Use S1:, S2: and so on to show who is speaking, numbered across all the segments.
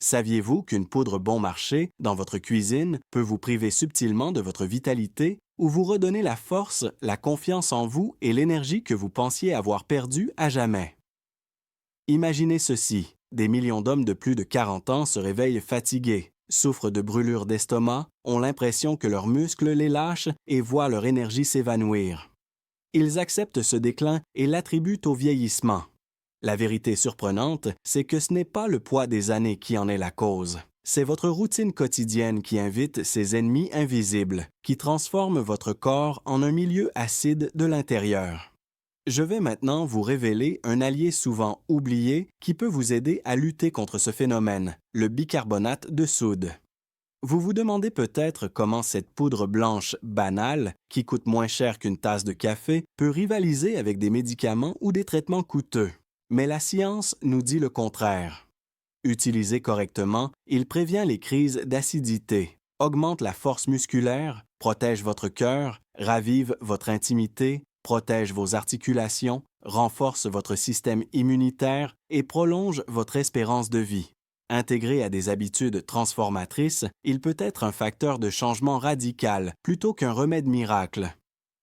S1: Saviez-vous qu'une poudre bon marché dans votre cuisine peut vous priver subtilement de votre vitalité ou vous redonner la force, la confiance en vous et l'énergie que vous pensiez avoir perdue à jamais? Imaginez ceci. Des millions d'hommes de plus de 40 ans se réveillent fatigués, souffrent de brûlures d'estomac, ont l'impression que leurs muscles les lâchent et voient leur énergie s'évanouir. Ils acceptent ce déclin et l'attribuent au vieillissement. La vérité surprenante, c'est que ce n'est pas le poids des années qui en est la cause. C'est votre routine quotidienne qui invite ces ennemis invisibles, qui transforment votre corps en un milieu acide de l'intérieur. Je vais maintenant vous révéler un allié souvent oublié qui peut vous aider à lutter contre ce phénomène, le bicarbonate de soude. Vous vous demandez peut-être comment cette poudre blanche banale, qui coûte moins cher qu'une tasse de café, peut rivaliser avec des médicaments ou des traitements coûteux. Mais la science nous dit le contraire. Utilisé correctement, il prévient les crises d'acidité, augmente la force musculaire, protège votre cœur, ravive votre intimité, protège vos articulations, renforce votre système immunitaire et prolonge votre espérance de vie. Intégré à des habitudes transformatrices, il peut être un facteur de changement radical plutôt qu'un remède miracle.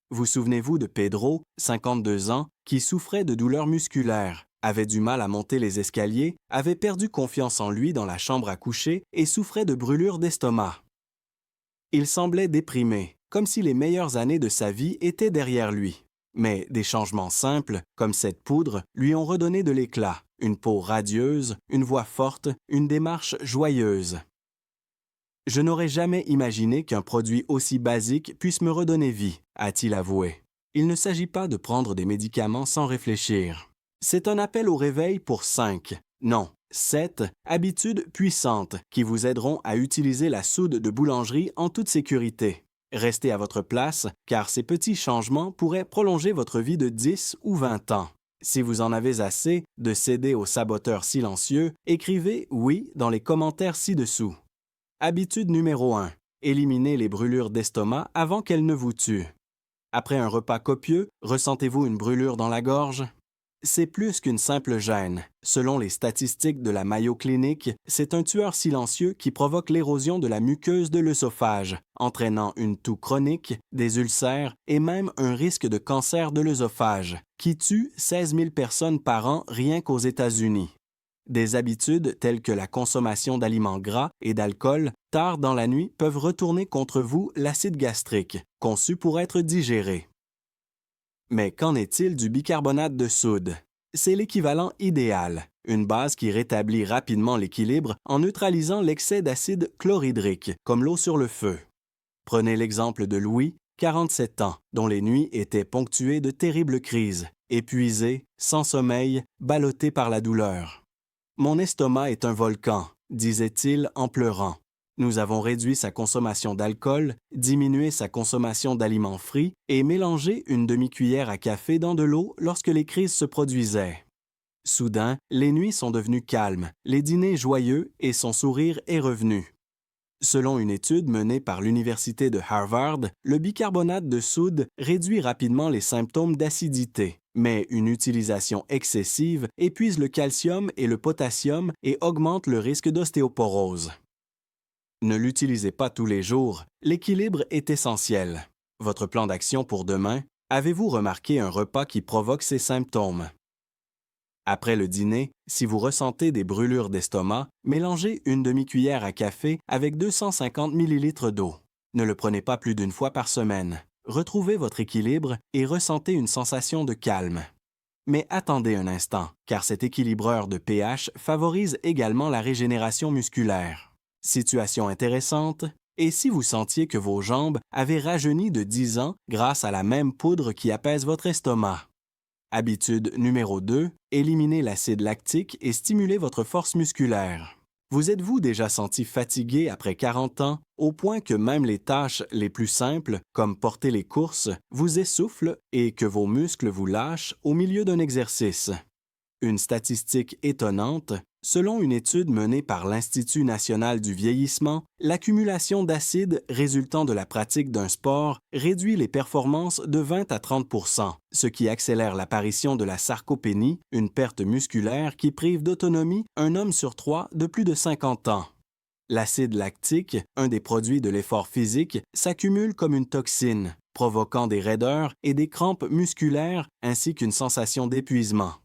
S1: Vous souvenez-vous de Pedro, 52 ans, qui souffrait de douleurs musculaires, avait du mal à monter les escaliers, avait perdu confiance en lui dans la chambre à coucher et souffrait de brûlures d'estomac. Il semblait déprimé, comme si les meilleures années de sa vie étaient derrière lui. Mais des changements simples, comme cette poudre, lui ont redonné de l'éclat, une peau radieuse, une voix forte, une démarche joyeuse. Je n'aurais jamais imaginé qu'un produit aussi basique puisse me redonner vie, a-t-il avoué. Il ne s'agit pas de prendre des médicaments sans réfléchir. C'est un appel au réveil pour 5, non, 7 habitudes puissantes qui vous aideront à utiliser la soude de boulangerie en toute sécurité. Restez à votre place, car ces petits changements pourraient prolonger votre vie de 10 ou 20 ans. Si vous en avez assez de céder aux saboteurs silencieux, écrivez « oui » dans les commentaires ci-dessous. Habitude numéro 1. Éliminez les brûlures d'estomac avant qu'elles ne vous tuent. Après un repas copieux, ressentez-vous une brûlure dans la gorge? C'est plus qu'une simple gêne. Selon les statistiques de la Mayo Clinic, c'est un tueur silencieux qui provoque l'érosion de la muqueuse de l'œsophage, entraînant une toux chronique, des ulcères et même un risque de cancer de l'œsophage, qui tue 16 000 personnes par an rien qu'aux États-Unis. Des habitudes telles que la consommation d'aliments gras et d'alcool tard dans la nuit peuvent retourner contre vous l'acide gastrique, conçu pour être digéré. Mais qu'en est-il du bicarbonate de soude? C'est l'équivalent idéal, une base qui rétablit rapidement l'équilibre en neutralisant l'excès d'acide chlorhydrique, comme l'eau sur le feu. Prenez l'exemple de Louis, 47 ans, dont les nuits étaient ponctuées de terribles crises, épuisé, sans sommeil, ballotté par la douleur. « Mon estomac est un volcan », disait-il en pleurant. Nous avons réduit sa consommation d'alcool, diminué sa consommation d'aliments frits et mélangé une demi-cuillère à café dans de l'eau lorsque les crises se produisaient. Soudain, les nuits sont devenues calmes, les dîners joyeux et son sourire est revenu. Selon une étude menée par l'Université de Harvard, le bicarbonate de soude réduit rapidement les symptômes d'acidité, mais une utilisation excessive épuise le calcium et le potassium et augmente le risque d'ostéoporose. Ne l'utilisez pas tous les jours, l'équilibre est essentiel. Votre plan d'action pour demain, avez-vous remarqué un repas qui provoque ces symptômes? Après le dîner, si vous ressentez des brûlures d'estomac, mélangez une demi-cuillère à café avec 250 ml d'eau. Ne le prenez pas plus d'une fois par semaine. Retrouvez votre équilibre et ressentez une sensation de calme. Mais attendez un instant, car cet équilibreur de pH favorise également la régénération musculaire. Situation intéressante, et si vous sentiez que vos jambes avaient rajeuni de 10 ans grâce à la même poudre qui apaise votre estomac? Habitude numéro 2, éliminez l'acide lactique et stimulez votre force musculaire. Vous êtes-vous déjà senti fatigué après 40 ans, au point que même les tâches les plus simples, comme porter les courses, vous essoufflent et que vos muscles vous lâchent au milieu d'un exercice? Une statistique étonnante, Selon une étude menée par l'Institut national du vieillissement, l'accumulation d'acide résultant de la pratique d'un sport réduit les performances de 20 à 30 ce qui accélère l'apparition de la sarcopénie, une perte musculaire qui prive d'autonomie un homme sur 3 de plus de 50 ans. L'acide lactique, un des produits de l'effort physique, s'accumule comme une toxine, provoquant des raideurs et des crampes musculaires ainsi qu'une sensation d'épuisement.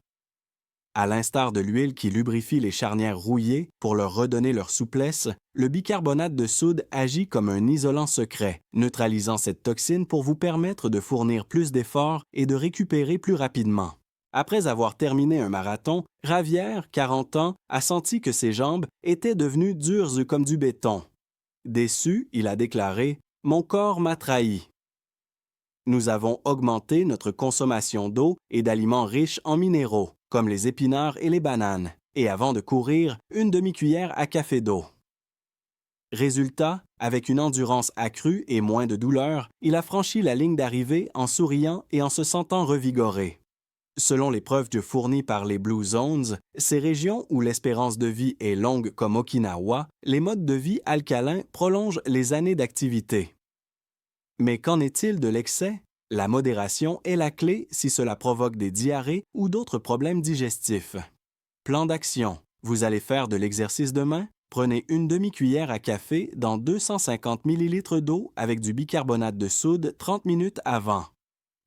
S1: À l'instar de l'huile qui lubrifie les charnières rouillées pour leur redonner leur souplesse, le bicarbonate de soude agit comme un isolant secret, neutralisant cette toxine pour vous permettre de fournir plus d'efforts et de récupérer plus rapidement. Après avoir terminé un marathon, Javier, 40 ans, a senti que ses jambes étaient devenues dures comme du béton. Déçu, il a déclaré « Mon corps m'a trahi ». Nous avons augmenté notre consommation d'eau et d'aliments riches en minéraux, comme les épinards et les bananes, et avant de courir, une demi-cuillère à café d'eau. Résultat, avec une endurance accrue et moins de douleur, il a franchi la ligne d'arrivée en souriant et en se sentant revigoré. Selon les preuves fournies par les Blue Zones, ces régions où l'espérance de vie est longue comme Okinawa, les modes de vie alcalins prolongent les années d'activité. Mais qu'en est-il de l'excès? La modération est la clé si cela provoque des diarrhées ou d'autres problèmes digestifs. Plan d'action. Vous allez faire de l'exercice demain? Prenez une demi-cuillère à café dans 250 ml d'eau avec du bicarbonate de soude 30 minutes avant.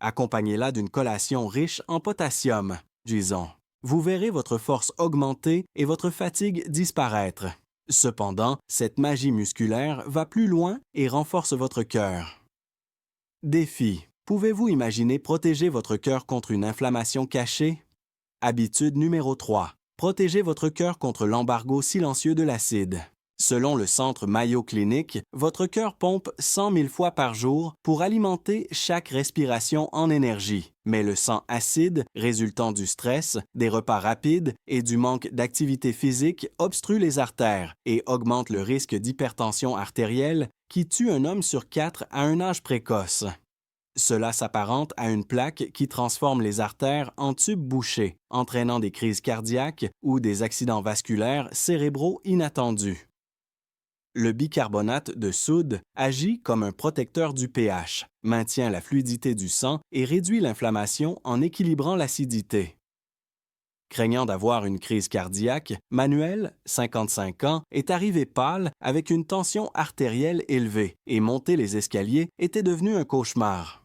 S1: Accompagnez-la d'une collation riche en potassium, disons. Vous verrez votre force augmenter et votre fatigue disparaître. Cependant, cette magie musculaire va plus loin et renforce votre cœur. Défi. Pouvez-vous imaginer protéger votre cœur contre une inflammation cachée? Habitude numéro 3. Protégez votre cœur contre l'embargo silencieux de l'acide. Selon le centre Mayo Clinic, votre cœur pompe 100 000 fois par jour pour alimenter chaque respiration en énergie. Mais le sang acide, résultant du stress, des repas rapides et du manque d'activité physique, obstrue les artères et augmente le risque d'hypertension artérielle qui tue un homme sur 4 à un âge précoce. Cela s'apparente à une plaque qui transforme les artères en tubes bouchés, entraînant des crises cardiaques ou des accidents vasculaires cérébraux inattendus. Le bicarbonate de soude agit comme un protecteur du pH, maintient la fluidité du sang et réduit l'inflammation en équilibrant l'acidité. Craignant d'avoir une crise cardiaque, Manuel, 55 ans, est arrivé pâle avec une tension artérielle élevée et monter les escaliers était devenu un cauchemar.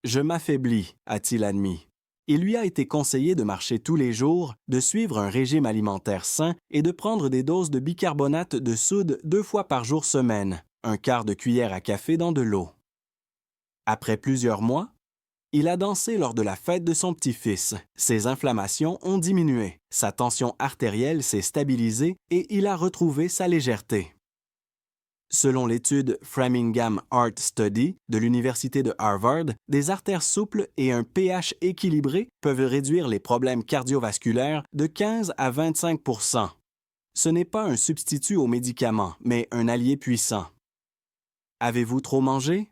S1: « Je m'affaiblis », a-t-il admis. Il lui a été conseillé de marcher tous les jours, de suivre un régime alimentaire sain et de prendre des doses de bicarbonate de soude 2 fois par jour semaine, un quart de cuillère à café dans de l'eau. Après plusieurs mois, il a dansé lors de la fête de son petit-fils. Ses inflammations ont diminué, sa tension artérielle s'est stabilisée et il a retrouvé sa légèreté. Selon l'étude Framingham Heart Study de l'Université de Harvard, des artères souples et un pH équilibré peuvent réduire les problèmes cardiovasculaires de 15 à 25 %. Ce n'est pas un substitut aux médicaments, mais un allié puissant. Avez-vous trop mangé?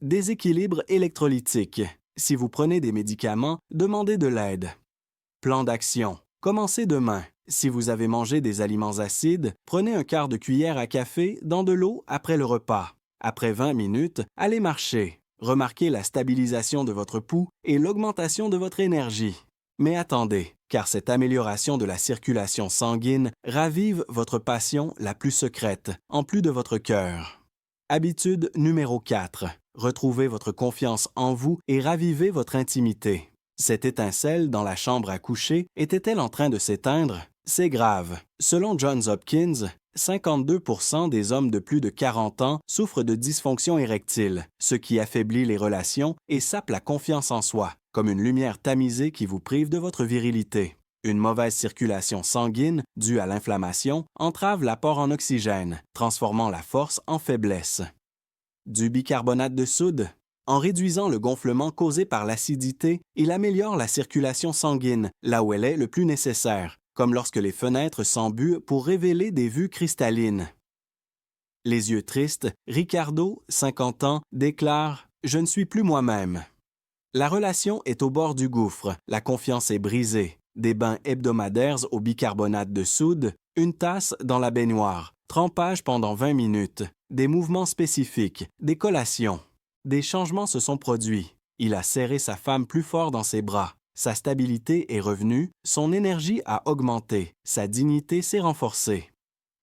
S1: Déséquilibre électrolytique. Si vous prenez des médicaments, demandez de l'aide. Plan d'action. Commencez demain. Si vous avez mangé des aliments acides, prenez un quart de cuillère à café dans de l'eau après le repas. Après 20 minutes, allez marcher. Remarquez la stabilisation de votre pouls et l'augmentation de votre énergie. Mais attendez, car cette amélioration de la circulation sanguine ravive votre passion la plus secrète, en plus de votre cœur. Habitude numéro 4. Retrouvez votre confiance en vous et ravivez votre intimité. Cette étincelle dans la chambre à coucher était-elle en train de s'éteindre? C'est grave. Selon Johns Hopkins, 52 % des hommes de plus de 40 ans souffrent de dysfonction érectile, ce qui affaiblit les relations et sape la confiance en soi, comme une lumière tamisée qui vous prive de votre virilité. Une mauvaise circulation sanguine, due à l'inflammation, entrave l'apport en oxygène, transformant la force en faiblesse. Du bicarbonate de soude? En réduisant le gonflement causé par l'acidité, il améliore la circulation sanguine, là où elle est le plus nécessaire, comme lorsque les fenêtres s'embuent pour révéler des vues cristallines. Les yeux tristes, Ricardo, 50 ans, déclare « Je ne suis plus moi-même ». La relation est au bord du gouffre, la confiance est brisée. Des bains hebdomadaires au bicarbonate de soude, une tasse dans la baignoire, trempage pendant 20 minutes, des mouvements spécifiques, des collations. Des changements se sont produits. Il a serré sa femme plus fort dans ses bras. Sa stabilité est revenue, son énergie a augmenté, sa dignité s'est renforcée.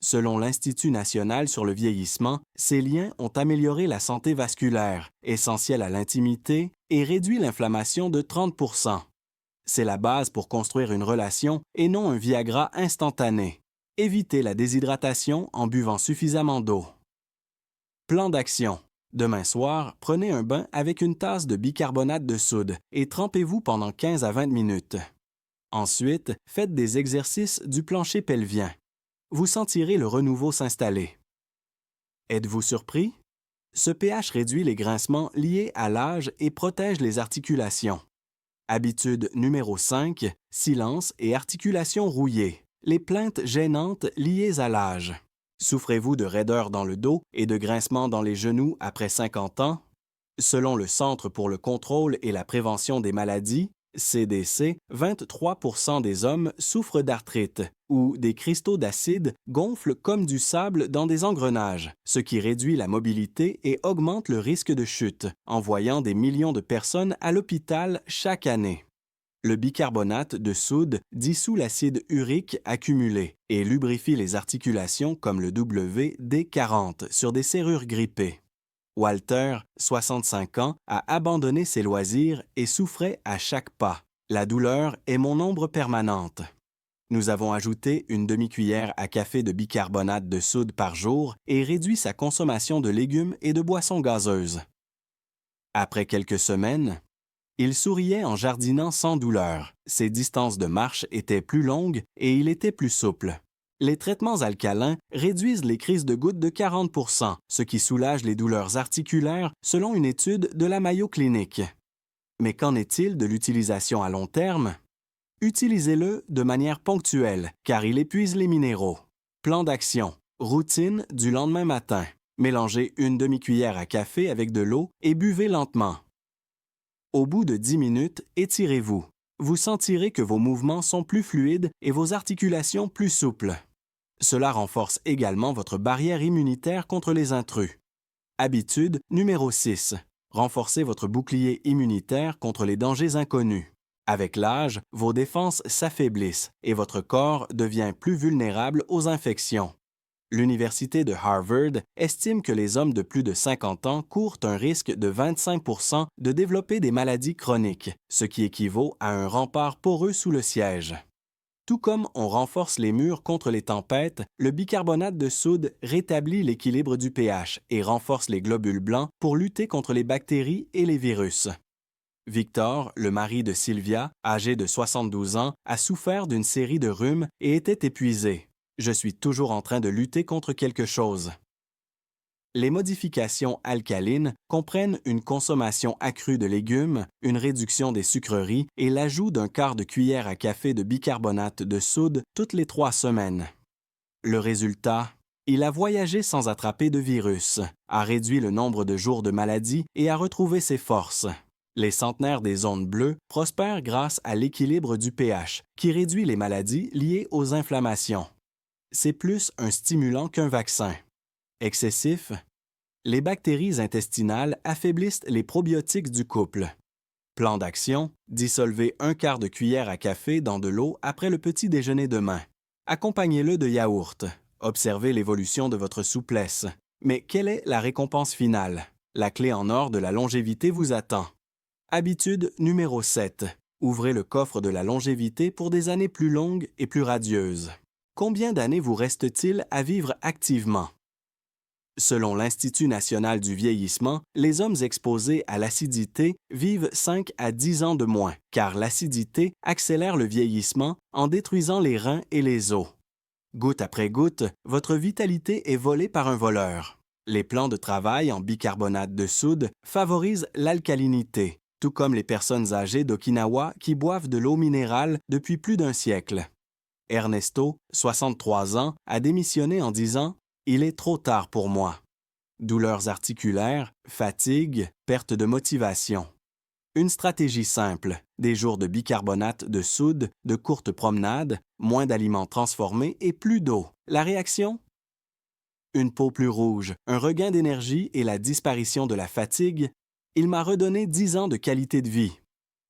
S1: Selon l'Institut national sur le vieillissement, ces liens ont amélioré la santé vasculaire, essentielle à l'intimité, et réduit l'inflammation de 30%. C'est la base pour construire une relation et non un Viagra instantané. Évitez la déshydratation en buvant suffisamment d'eau. Plan d'action. Demain soir, prenez un bain avec une tasse de bicarbonate de soude et trempez-vous pendant 15 à 20 minutes. Ensuite, faites des exercices du plancher pelvien. Vous sentirez le renouveau s'installer. Êtes-vous surpris? Ce pH réduit les grincements liés à l'âge et protège les articulations. Habitude numéro 5, silence et articulations rouillées. Les plaintes gênantes liées à l'âge. Souffrez-vous de raideur dans le dos et de grincements dans les genoux après 50 ans? Selon le Centre pour le contrôle et la prévention des maladies, CDC, 23% des hommes souffrent d'arthrite ou des cristaux d'acide gonflent comme du sable dans des engrenages, ce qui réduit la mobilité et augmente le risque de chute, envoyant des millions de personnes à l'hôpital chaque année. Le bicarbonate de soude dissout l'acide urique accumulé et lubrifie les articulations comme le WD-40 sur des serrures grippées. Walter, 65 ans, a abandonné ses loisirs et souffrait à chaque pas. La douleur est mon ombre permanente. Nous avons ajouté une demi-cuillère à café de bicarbonate de soude par jour et réduit sa consommation de légumes et de boissons gazeuses. Après quelques semaines, il souriait en jardinant sans douleur. Ses distances de marche étaient plus longues et il était plus souple. Les traitements alcalins réduisent les crises de gouttes de 40%, ce qui soulage les douleurs articulaires selon une étude de la Mayo Clinic. Mais qu'en est-il de l'utilisation à long terme? Utilisez-le de manière ponctuelle, car il épuise les minéraux. Plan d'action. Routine du lendemain matin. Mélangez une demi-cuillère à café avec de l'eau et buvez lentement. Au bout de 10 minutes, étirez-vous. Vous sentirez que vos mouvements sont plus fluides et vos articulations plus souples. Cela renforce également votre barrière immunitaire contre les intrus. Habitude numéro 6. Renforcez votre bouclier immunitaire contre les dangers inconnus. Avec l'âge, vos défenses s'affaiblissent et votre corps devient plus vulnérable aux infections. L'Université de Harvard estime que les hommes de plus de 50 ans courent un risque de 25% de développer des maladies chroniques, ce qui équivaut à un rempart poreux sous le siège. Tout comme on renforce les murs contre les tempêtes, le bicarbonate de soude rétablit l'équilibre du pH et renforce les globules blancs pour lutter contre les bactéries et les virus. Victor, le mari de Sylvia, âgé de 72 ans, a souffert d'une série de rhumes et était épuisé. Je suis toujours en train de lutter contre quelque chose. Les modifications alcalines comprennent une consommation accrue de légumes, une réduction des sucreries et l'ajout d'un quart de cuillère à café de bicarbonate de soude toutes les 3 semaines. Le résultat? Il a voyagé sans attraper de virus, a réduit le nombre de jours de maladie et a retrouvé ses forces. Les centenaires des zones bleues prospèrent grâce à l'équilibre du pH, qui réduit les maladies liées aux inflammations. C'est plus un stimulant qu'un vaccin. Excessif? Les bactéries intestinales affaiblissent les probiotiques du couple. Plan d'action, dissolvez un quart de cuillère à café dans de l'eau après le petit déjeuner demain. Accompagnez-le de yaourt. Observez l'évolution de votre souplesse. Mais quelle est la récompense finale? La clé en or de la longévité vous attend. Habitude numéro 7. Ouvrez le coffre de la longévité pour des années plus longues et plus radieuses. Combien d'années vous reste-t-il à vivre activement? Selon l'Institut national du vieillissement, les hommes exposés à l'acidité vivent 5 à 10 ans de moins, car l'acidité accélère le vieillissement en détruisant les reins et les os. Goutte après goutte, votre vitalité est volée par un voleur. Les plans de travail en bicarbonate de soude favorisent l'alcalinité, tout comme les personnes âgées d'Okinawa qui boivent de l'eau minérale depuis plus d'un siècle. Ernesto, 63 ans, a démissionné en disant « Il est trop tard pour moi ». Douleurs articulaires, fatigue, perte de motivation. Une stratégie simple, des jours de bicarbonate de soude, de courtes promenades, moins d'aliments transformés et plus d'eau. La réaction? Une peau plus rouge, un regain d'énergie et la disparition de la fatigue. Il m'a redonné 10 ans de qualité de vie.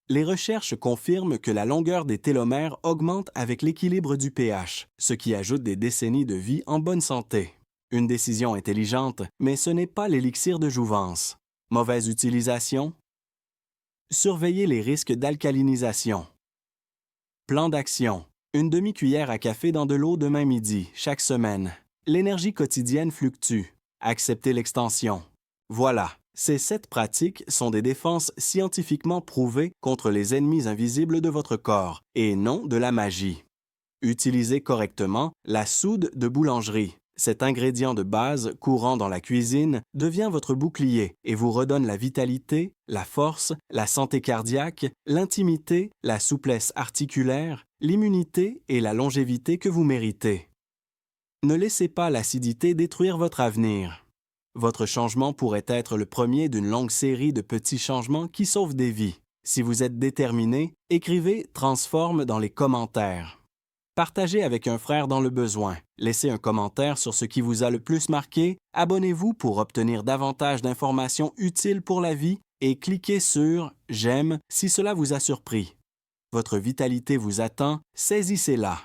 S1: Les recherches confirment que la longueur des télomères augmente avec l'équilibre du pH, ce qui ajoute des décennies de vie en bonne santé. Une décision intelligente, mais ce n'est pas l'élixir de jouvence. Mauvaise utilisation? Surveillez les risques d'alcalinisation. Plan d'action. Une demi-cuillère à café dans de l'eau demain midi, chaque semaine. L'énergie quotidienne fluctue. Acceptez l'extension. Voilà, ces 7 pratiques sont des défenses scientifiquement prouvées contre les ennemis invisibles de votre corps, et non de la magie. Utilisez correctement la soude de boulangerie. Cet ingrédient de base courant dans la cuisine devient votre bouclier et vous redonne la vitalité, la force, la santé cardiaque, l'intimité, la souplesse articulaire, l'immunité et la longévité que vous méritez. Ne laissez pas l'acidité détruire votre avenir. Votre changement pourrait être le premier d'une longue série de petits changements qui sauvent des vies. Si vous êtes déterminé, écrivez « Transforme » dans les commentaires. Partagez avec un frère dans le besoin. Laissez un commentaire sur ce qui vous a le plus marqué. Abonnez-vous pour obtenir davantage d'informations utiles pour la vie et cliquez sur « J'aime » si cela vous a surpris. Votre vitalité vous attend, saisissez-la.